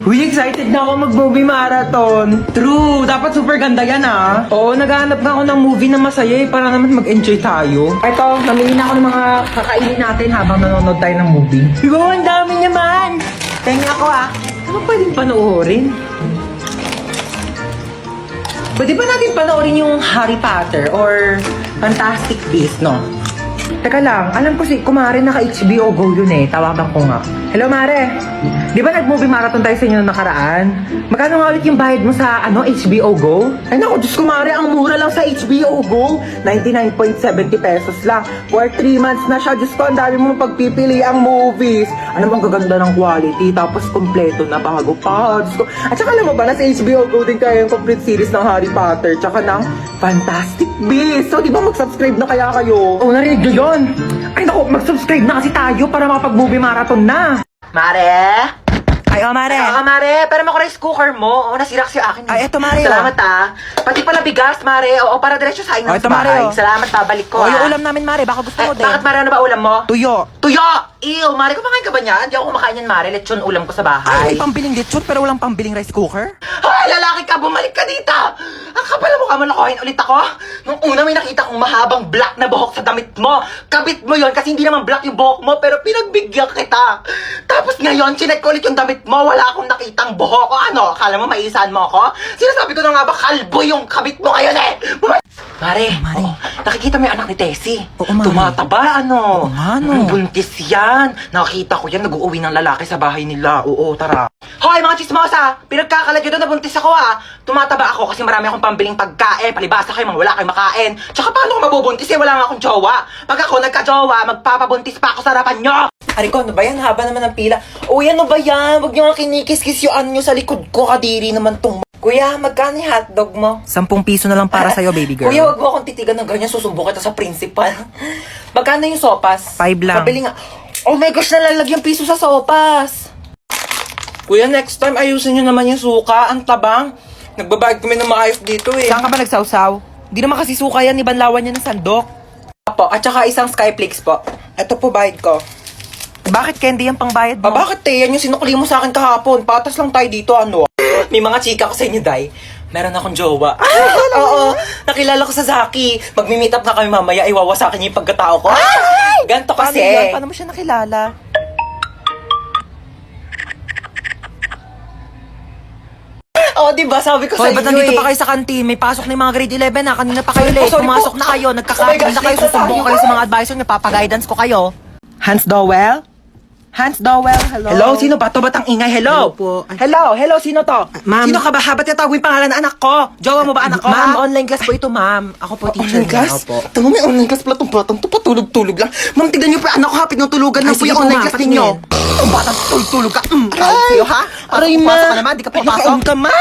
Uy, excited na ako mag-movie marathon. True, dapat super ganda yan ah. Oo, naghahanap nga ako ng movie na masaya para naman mag-enjoy tayo. Ito, namili na ako ng mga kakainin natin habang nanonood tayo ng movie. Wow, ang dami naman! Tenga ako ah. Ano pwedeng panoorin? Pwede ba natin panoorin yung Harry Potter or Fantastic Beasts, no? Teka lang, alam ko si Kumare naka-HBO Go yun eh. Tawagan ko nga. Hello, Mare. Di ba nag-movie marathon tayo sa inyo nakaraan? Magkano nga ulit yung bayad mo sa HBO Go? Ay naku, Diyos Kumare, ang mura lang sa HBO Go. 99.70 pesos lang. For 3 months na siya. Diyos ko, ang dami mong pagpipili ang movies. Ano bang gaganda ng quality? Tapos kompleto na bago pa. Diyos ko. At saka alam mo ba, nasa HBO Go din kayo yung complete series ng Harry Potter. Tsaka ng Fantastic Beasts. So, di ba mag-subscribe na kaya kayo? Oh, narinig nyo yun? Ay naku, mag-subscribe na kasi tayo para makapag-movie marathon na. Mare? Ay, Mare. Mare, pero mo rice cooker mo. Oo, nasira kasi akin. Ay, eto, Mare. Salamat, Pati pala bigas, Mare. Oo, para diretso sa inyo sa bahay. Salamat, balik ko, yung ulam namin, Mare. Baka gusto mo din. Bakit, Mare? Ano ba ulam mo? Tuyo. Tuyo! Ew, Mare, kumakain ka ba niyan? Hindi ako kumakain yan, Mare. Lechon ulam ko sa bahay. Ay, pambiling lechon, pero walang pambiling rice cooker? Ay, lalaki ka! Bumalik ka dito! Ang kapal mo ka man nakuhain ulit ako. Nung una may nakita kong mahabang black na buhok sa damit mo. Kabit mo yon kasi hindi naman black yung buhok mo, pero pinagbigyan kita. Tapos ngayon, chinek ko ulit yung damit mo. Wala akong nakitang buhok. O ano, akala mo maisahan mo ako? Sinasabi ko na nga ba, kalbo yung kabit mo ngayon eh! Mare, nakikita mo yung anak ni Tessie. Oo, Mare. Tumataba, ano? Oo, ano? Buntis yan. Nakita ko yan, nag-uuwi ng lalaki sa bahay nila. Oo, tara. Hoy, mga chismosa! Pinagkakalat nyo doon, nabuntis ako Tumataba ako kasi marami akong pambiling pagkain. Palibasa kayo, mga wala kayong makain. Tsaka paano ko mabubuntis eh, wala nga akong jowa. Pag ako nagka-jowa, magpapabuntis pa ako sa harapan nyo. Ariko, ano ba yan? Haba naman ng pila. Uy, ano ba yan? Huwag nyo nga kinikis-kis yung nyo sa likod ko. Kadiri naman tong... Kuya, magkano yung hotdog mo? 10 piso na lang para sa'yo, baby girl. Kuya, wag mo akong titigan ng ganyan. Susumbo kita sa principal. Magkano yung sopas? 5 lang. Pabili nga. Oh my gosh, nalalagyan piso sa sopas. Kuya, next time ayusin nyo naman yung suka. Ang tabang. Nagbabayad kami ng maayos dito eh. Saan ka ba nagsawsaw? Di naman kasi suka yan. Ibanlawan yan ng sandok. Apo, at saka isang Skyflakes po. Ito po bayad ko. Bakit candy yung pangbayad mo? Bakit yan yung sinukli mo sa akin kahapon? Patas lang tayo dito, ano? May mga chika ko sa inyo, Day. Meron akong jowa. Oo, nakilala ko sa Zaki. Magmi-meet up na kami mamaya, iwawasakin niya yung pagkatao ko. Ganto kasi. Paano mo siya nakilala? Oo, diba? Sabi ko sa inyo ba't nandito pa kayo sa kantin? May pasok na yung mga grade 11 na. Kanina pa kayo late. sorry Pumasok po. na kayo. Nagkakaroon Oh my gosh, na kayo. dito Susumbong tayo. kayo sa mga advisor niyo. Papaguidance ko kayo. Hans Dowell? Hans Dowell, hello? Hello, sino ba to? Ba't ang ingay? Hello? Hello po. Hello, sino to? Ma'am. Sino ka ba? Ba't tinatawag yung pangalan ng anak ko? Jowa mo ba anak ko? Ma'am, online class po ito, ma'am. Ako po teacher Online niya. class? Opo. Ito mo, may online class pala itong batang to. Patulog-tulog lang. Ma'am, tignan niyo pa anak ko ha. Pinutulugan Ay, lang po sige yung po, online ma'am, class ninyo. patingin. Itong batang tulog ka. Aray sa'yo ha? Aray, ma. Pasok ka naman, di ka papasok. Naka-on ka, ma.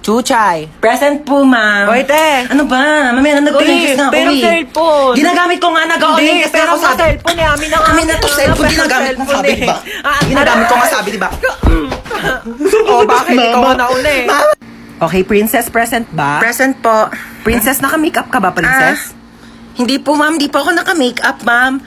Chuchay. Present po, ma'am. Oy, te. Ano ba? Mamaya na nag-online class na ako pero eh. cellphone. Ginagamit ko nga nag-online class na pero ako sa cellphone eh. Amin na nga. Amin na to cellphone, ginagamit mo sabi, di ba? Ginagamit ko nga sabi, di ba? Oh, bakit? Ikaw ang nauna eh. Okay, princess, present ba? Present po. Princess, naka-makeup ka ba, princess? Hindi po, ma'am. Hindi po ako naka-makeup, ma'am.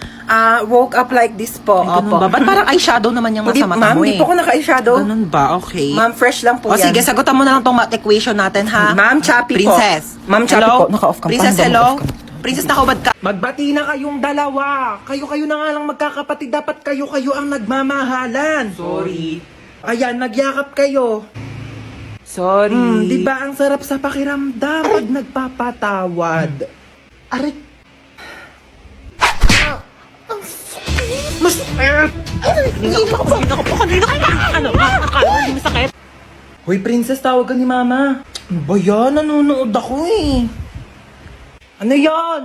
Woke up like this po. Ay, ganun ba? Ba't parang eyeshadow naman yung nasa mata Ma'am, mo hindi eh? po ako naka-eyeshadow. Ganun ba? Okay. Ma'am, fresh lang po O yan. sige, sagutan mo na lang tong math equation natin, ha? Ma'am, choppy po. Princess. Ma'am, choppy Hello? po. Naka-off cam. Princess, Paano ba hello? naka-off cam? Princess, nakahubad ka. Magbati na kayong dalawa. Kayo na nga lang magkakapatid. Dapat kayo ang nagmamahalan. Sorry. Ayan, nagyakap kayo. Sorry. Di ba ang sarap sa pakiramdam pag nagpapatawad? Aray. Mas... Kanina hindi masakit. Hoy, princess, tawagan ni mama. Ano ba yan? Nanonood ako eh. Ano yan?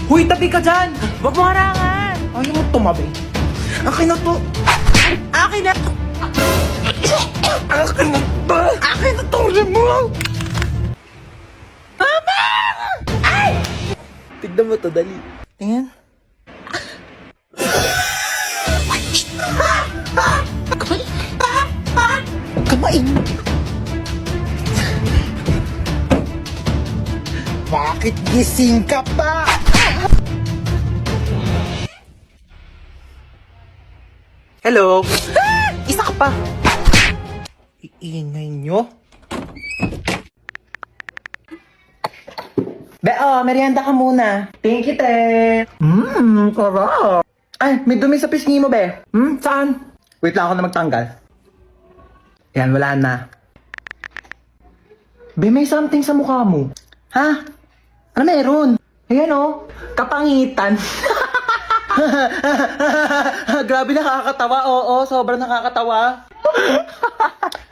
Hoy, tabi ka dyan! Huwag mo harangan. Ayaw mo tumabi. Akin na to. Akin na to. Akin na to. Akin na to. Mo. Mama! Ay! Tignan mo to, dali. Tingnan. Kamain. Bakit gising ka pa? Hello? Isa ka pa. Iingay nyo. Be, merienda ka muna. Thank you, te. Sarap. Ay, may dumi sa pisngi mo, be. Saan? Wait lang ako na magtanggal. Yan, wala na. Be, may something sa mukha mo. Ha? Ano meron? Ayan, oh. Kapangitan. Grabe, nakakatawa. Oo, sobrang nakakatawa.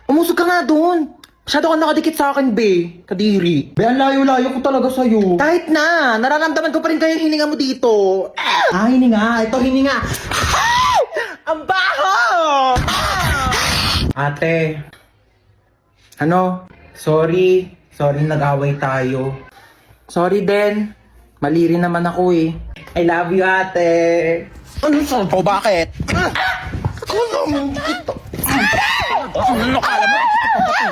Umusog ka nga doon. Masyado ka nakadikit sa akin, be. Kadiri. Be, ang layo-layo ko talaga sa'yo. Kahit na, nararamdaman ko pa rin kayo yung hininga mo dito. Hininga. Ito, hininga. Ang baho! Ate. Ano? Sorry. Sorry, nag-away tayo. Sorry din. Mali rin naman ako eh. I love you, ate. Ano sa to? Bakit? Ano kala mo?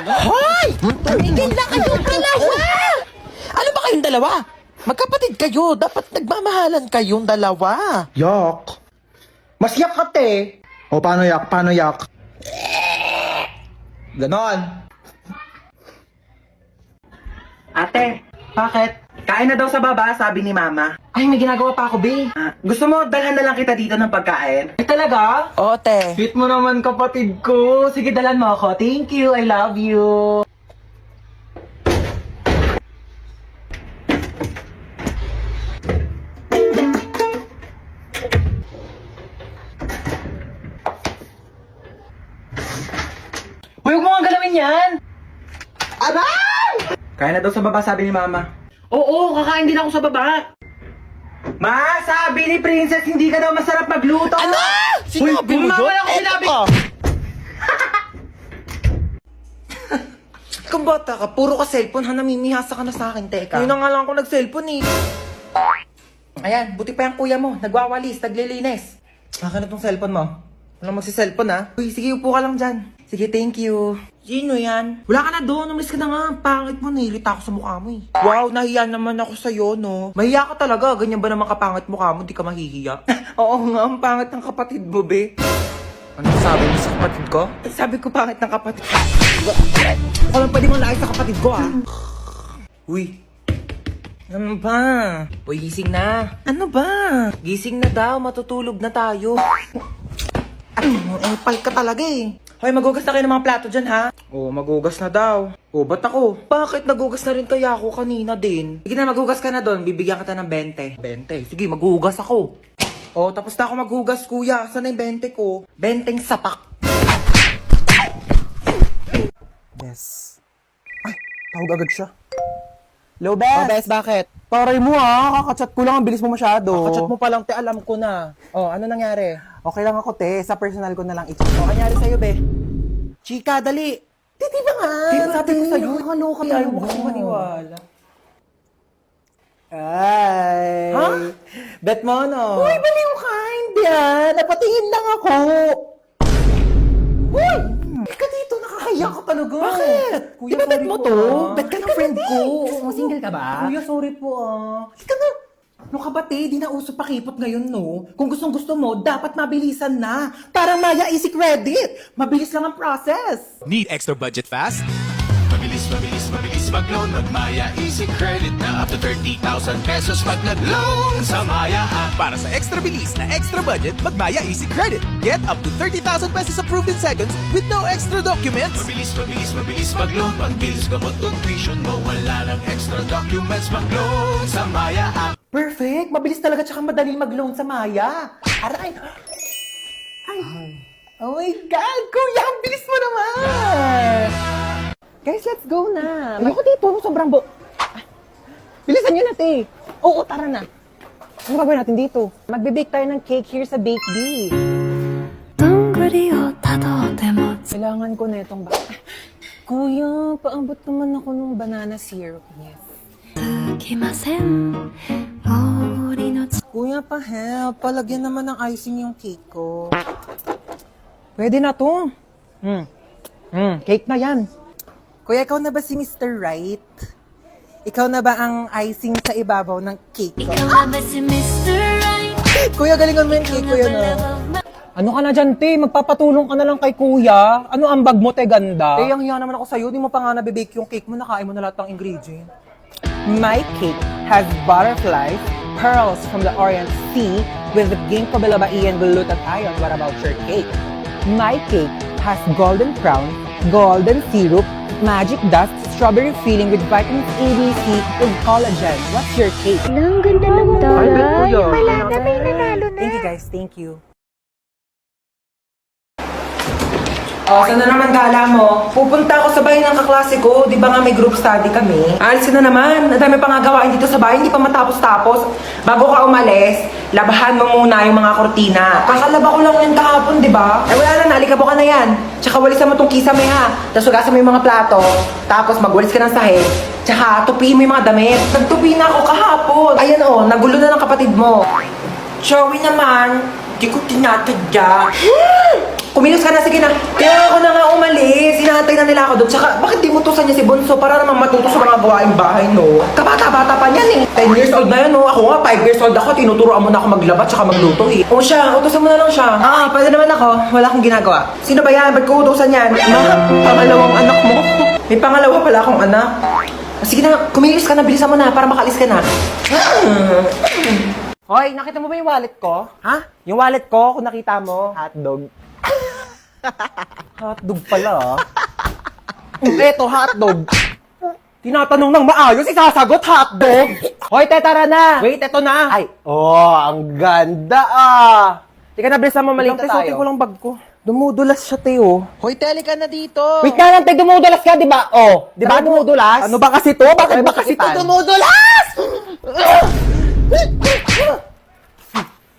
Hoy! Tumigil na kayong dalawa! Ano ba kayong dalawa? Magkapatid kayo. Dapat nagmamahalan kayong dalawa. Yak. Mas yak ka, te. O, paano yak? Paano yak? Ganon. Ate, bakit? Kain na daw sa baba, sabi ni Mama. Ay, may ginagawa pa ako, be. Gusto mo, dalhan na lang kita dito ng pagkain? Ay, talaga? Oo, te. Sweet mo naman, kapatid ko. Sige, dalhan mo ako. Thank you, I love you. Huwag mo nga galawin yan! Aray! Kaya na daw sa baba, sabi ni Mama. Oo, kakain din ako sa baba. Ma, sabi ni Princess, hindi ka daw masarap magluto. Ano? Sinabi mo Mama, yun? wala akong sinabi. Ikaw bata ka, puro ka cellphone ha, namimihasa ka na sa akin, teka. Yun na nga lang ako nag-cellphone eh. Ayan, buti pa yung kuya mo. Nagwawalis, naglilinis. Akin na tong cellphone mo. Walang magsi-cellphone ha. Uy, sige, upo ka lang dyan. Sige, thank you. Sino yan? Wala ka na doon, umalis ka na nga. Pangit mo, nahilita ako sa mukha mo eh. Wow, nahiya naman ako sa'yo, no? Mahiya ka talaga, ganyan ba naman kapangit mukha mo, di ka mahihiya? Oo nga, ang pangit ng kapatid mo, be. Ano sabi mo sa kapatid ko? Sabi ko pangit ng kapatid ko. Ako lang pwede mong laay sa kapatid ko, ah. Uy. Ano ba? Uy, gising na. Ano ba? Gising na daw, matutulog na tayo. Pal ka talaga eh. Hoy, magugas na kayo ng mga plato dyan, ha? Oo, magugas na daw. Oo, ba't ako? Bakit nagugas na rin kaya ako kanina din? Sige na, magugas ka na doon. Bibigyan kita ng 20. 20? Sige, magugas ako. Oh, tapos na ako maghugas, kuya. Saan na yung 20 ko? 20 sapak. Yes. Ay, tawag agad siya. Hello, Bes. Oh, Bes, bakit? Taray mo ha, kakachat ko lang, ang bilis mo masyado. Kakachat mo pa lang, te, alam ko na. Oh, ano nangyari? Okay lang ako, te. Sa personal ko na lang i-chat. Ano nangyari sa'yo, be? Chika, dali. Di ba nga? Di ba, Sabi ko sa'yo, nakakaloka ayaw talaga. mo kasi maniwala. Ay. Ha? Bet mo, no? Uy, baliw ka, hindi ah. Napatingin lang ako. Uy! Ika dito, nakakaya ka talaga. Bakit? Kuya, di ba bet sorry mo po, to? ah. Bet ka ng friend ko. Single ka ba? Kuya, sorry po ah. Ika na. No ka ba, te? Di na uso pakipot ngayon, no? Kung gustong gusto mo, dapat mabilisan na. Para Maya Easy Credit. Mabilis lang ang process. Need extra budget fast? Mabilis, mabilis, mabilis mag-loan. Mag-Maya Easy Credit na up to 30,000 pesos pag nag-loan sa Maya app. Para sa extra bilis na extra budget, mag-Maya Easy Credit. Get up to 30,000 pesos approved in seconds with no extra documents. Mabilis, mabilis, mabilis mag-loan. Pag-bills ka mo tuition mo, wala lang extra documents. Mag-loan sa Maya app. Perfect. Mabilis talaga tsaka madaling mag-loan sa Maya. Aray. Ay. Oh my God. Kuya, ang bilis mo naman. Guys, let's go na. Ayoko dito. Sobrang bilisan nyo na, te. Oo, tara na. Ano gagawin natin dito? Magbe-bake tayo ng cake here sa Bake Bee. どんぐりをたどっても Kailangan ko na itong Kuya, paambot naman ako ng banana syrup. Yes. つきません森の Kuya, pa-help. Palagyan naman ng icing yung cake ko. Pwede na to. Cake na yan. Kuya, ikaw na ba si Mr. Right? Ikaw na ba ang icing sa ibabaw ng cake ko? いかがばし Mr. Right Kuya, galingan mo yung cake ko yun, Love oh. of my Ano ka na dyan, te? Magpapatulong ka na lang kay kuya. Ano ang bag mo, te, ganda? Eh, ang hiya naman ako sa'yo. Di mo pa nga nabibake yung cake mo. Nakain mo na lahat ng ingredient. My cake has butterflies, pearls from the Orient Sea with ginkgo biloba E and glutathione. What about your cake? My cake has golden crown, golden syrup, magic dust, strawberry filling with vitamins A, B, C, with collagen. What's your cake? Ang ganda ng Ay, bet ko yun. Wala na, may nanalo na. Thank you, guys. Thank you. Oh, saan na naman gala mo? Pupunta ako sa bahay ng kaklase ko. Di ba nga may group study kami? Alis ka na naman. Ang dami pa nga gawain dito sa bahay. Hindi pa matapos-tapos. Bago ka umalis, labahan mo muna yung mga kortina. Kakalaba ko lang yan kahapon, di ba? Eh wala na, nalikabo ka na yan. Tsaka walisan mo tong kisame ha. Tapos hugasan mo yung mga plato. Tapos magwalis ka ng sahig. Tsaka tupiin mo yung mga damit. Nagtupi na ako kahapon. Ayan oh, nagulo na ng kapatid mo. Joey naman, di ko tinatadya. Kumilos ka na, sige na. Kaya ako na nga umalis. Hinahantay na nila ako doon. Tsaka, bakit di mo tusan niya si Bonso para naman matuto sa mga gawaing bahay, no? Kabata-bata pa niyan eh. 10 years old na yan, no? Ako nga, 5 years old ako. Tinuturoan mo na ako maglaba tsaka magluto eh. O siya, utusan mo na lang siya. Ah, pwede naman ako. Wala akong ginagawa. Sino ba yan? Ba't ko utusan yan? Pangalawang anak mo. May pangalawa pala akong anak. Sige na, kumilos ka na. Bilisan mo na para makalis ka na. Hoy, nakita mo ba yung wallet ko? Ha? Yung wallet ko, kung nakita mo, hotdog. Hotdog pala, ah. Eto, hotdog. Tinatanong ng maayos, isasagot hotdog. Hoy, te, tara na. Wait, eto na. Ay, ang ganda, ah. Tika na, bilisan mo, malita tayo. Suotin ko lang bag ko. Dumudulas siya, te, oh. Hoy, teli ka na dito. Wait na lang, te, dumudulas ka, di ba? Oh, di ba dumudulas? Ano ba kasi to? Bakit ba kasi to dumudulas?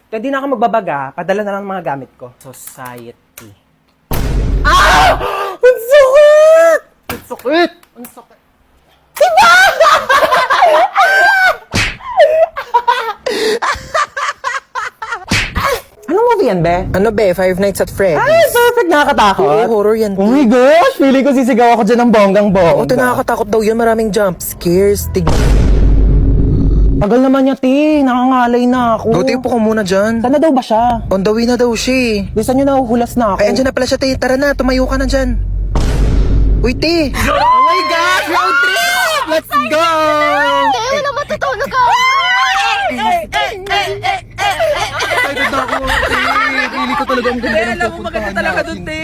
Te, di na ako magbabaga. Padala na lang mga gamit ko. Society. Ah! Ang sakit! Ang sakit! Ang sakit! Diba? Anong movie yan, be? Ano be? Five Nights at Freddy's. Ay, perfect! Nakakatakot. Oo, horror yan. Oh my gosh! Feeling ko sisigaw ako dyan ng bonggang-bongga. Oo, nakakatakot daw yun. Maraming jump scares. Tagal naman niya, ti. Nakangalay na ako. Dote, upo ko muna dyan. Sana daw ba siya? On the way na daw siya eh. Gusto niyo nahuhulas na ako. Ay, andyan na pala siya, te. Tara na, tumayo ka na dyan. Uy, te. Oh my gosh! Road trip! Let's go! Eh, wala matutulog ka. Excited na ako, te. Pili ko talaga ang ganda. Alam mo, maganda talaga dun, te.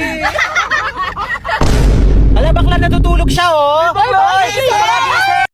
Ala, bakla natutulog siya, oh! Bye-bye!